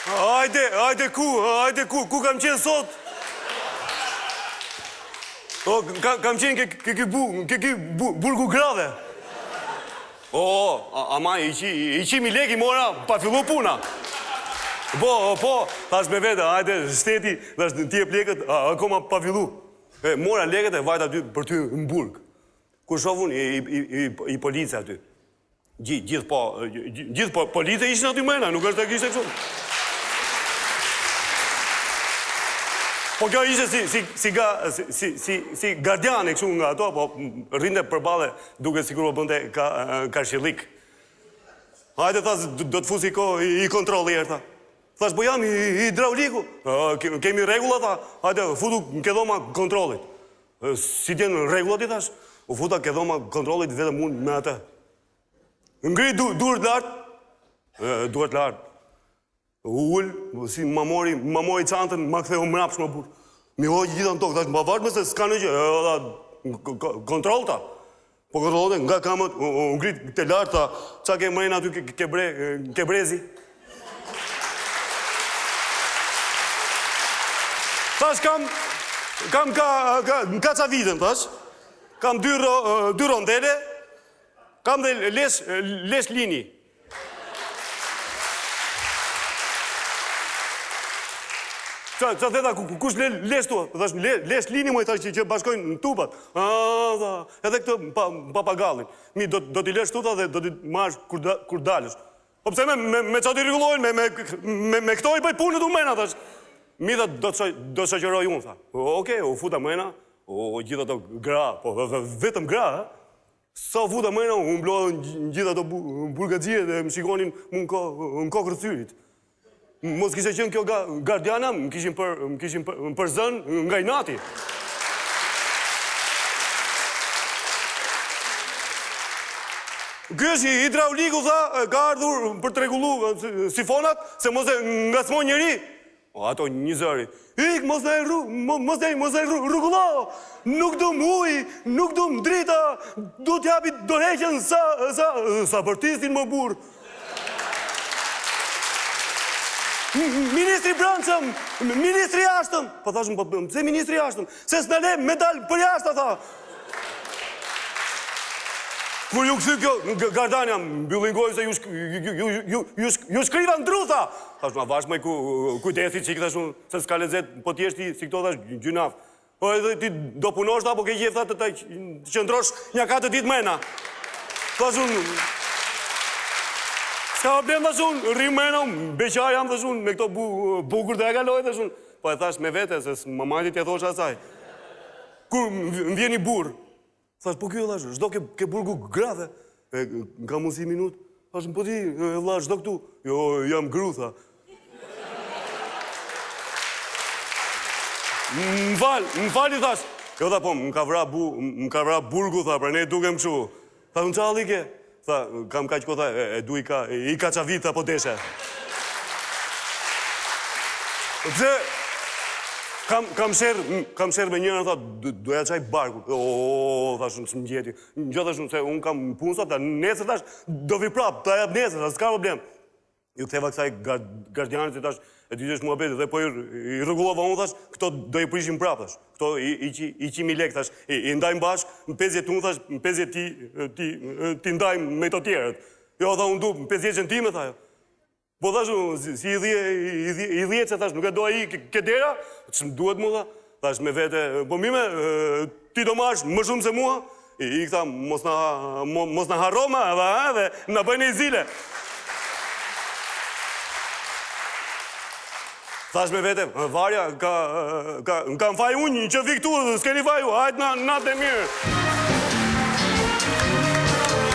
Hajde ku kam qenë sot? Kam qenë ke burgu grave. Ama i 100.000 lek i mora pa fillu puna. Po, thash me vete, hajde shteti, thash ti e plekët, akoma pa fillu. Mora leket e vajta aty për ty në burg. Kur shofun i policia aty. Gjithë policia ishin aty mrena, nuk është të kishte kështu. Po kjo ishte si gardiane kështu nga ato, po rrinte përballë duke sikur po bënte karshillik. Hajde thash do të fusi i kontrolli erta. Thash po jam hidrauliku. Kemi rregulla tha. Hajde futu ke dhoma kontrollit. Si t'jen rregullat i thash. U futa ke dhoma kontrollit vetëm unë me atë. Ngri duart lart. Duart lart. Ull, si ma mori çantën, ma ktheu mrapsh më burr. Mi hoqi gjithë në tokë, thash, ma vash më se s'ka në gjë, kontroll ta. Po kontrollote nga kamët, u ngrit te lart ta, ça ke mrejnë aty ke brezi. Thash kam ka ca vitën, thash. Kam dy rondele, kam dhe lesh lini. Qa theta, kush lesh tua? Thash, lesh lini mu i thash që bashkojnë në tupat. Edhe këtë papagallin. Mi, do t'i lesh tuta dhe do t'i marrë kur dalësh. Po pse me qa t'i rregullojnë, me këto i bëj punët u mena, thash. Mi dhe do të shaqëroj unë, tha. Okej, u futa mena, gjitha të gra, po vetëm gra, ha? Sa u futa mena, u mblodhën gjitha të burgaxhije dhe më shikonin mu në kokë rëthyrit. Mos kishe qenë kjo gardiana, më kishin për zënë nga i nati. Ky është hidrauliku, tha, ka ardhur për të rregullu sifonat, se mos e ngacmon njëri. Ato një zëri. Ik, mos e rrugullo, nuk dum uj, nuk dum drita, du t'japi dorheqen sa bërtistin më burr. Ministri brendshëm, ministri jashtëm. Po thashëm, po pse ministri jashtëm? Se s'na le me dal për jashtë, tha. Kur ju kthy kjo gardania, mbyllin gojën se ju shkriva ndrutha. Thash, ma vash me kujdesi qik, thash, se s'ka lezet, po t'jeshti si këto, thash, gjynaf. Po edhe ti do punosh ta, po ke gjitha të qëndrosh një 4 ditë mena. Thash unë, s'ka problem, thash unë, rrim mena, beqar jam, thash unë, me këto bukur të e kaloj, thash unë. Po e thash me vete, se më majti t'je thosh asaj. Kur më vjen i burr, thash, po kjo, thash, zdo ke burgu grave. Nga mund si minut. Thash, po ti, vlla, zdo këtu. Jo, jam gru, tha. Më fali, thash. Jo, tha, po, më ka vra burgu, tha, pra ne dukem kështu. Tha, unë qalli ke? Tha, kam kaq ko, tha, e du i ka qa vit, tha, po deshe. Pse, kam sherë me njërën, tha, doja qaj barku. Thash, unë së më gjeti. Gjo, thash, se unë kam punë sot, nesër, thash, do vi prap, ta jap nesër, thash, s'ka problem. Ju ktheva kësaj gardianit, thash, e ty qesh mua beti, dhe po i rregullova unë, thash, këto do i prishim prap, thash. Këto i 100.000 lek, thash, i ndajmë bashk, në 50 unë, thash, në 50 ti ndajmë me të tjerët. Jo, tha, unë du, në 50 time, tha, po thash, si i 10 që, thash, nuk e do aji ke dera, që më duhet mu, thash, me vete, po mime, ti do marrësh më shumë se mua, i këta, mos na harroma, dhe na bëjnë i zile. Thash me vete, varja, kam faj unë që vi këtu, s'keni faj u, hajtë natë e mirë.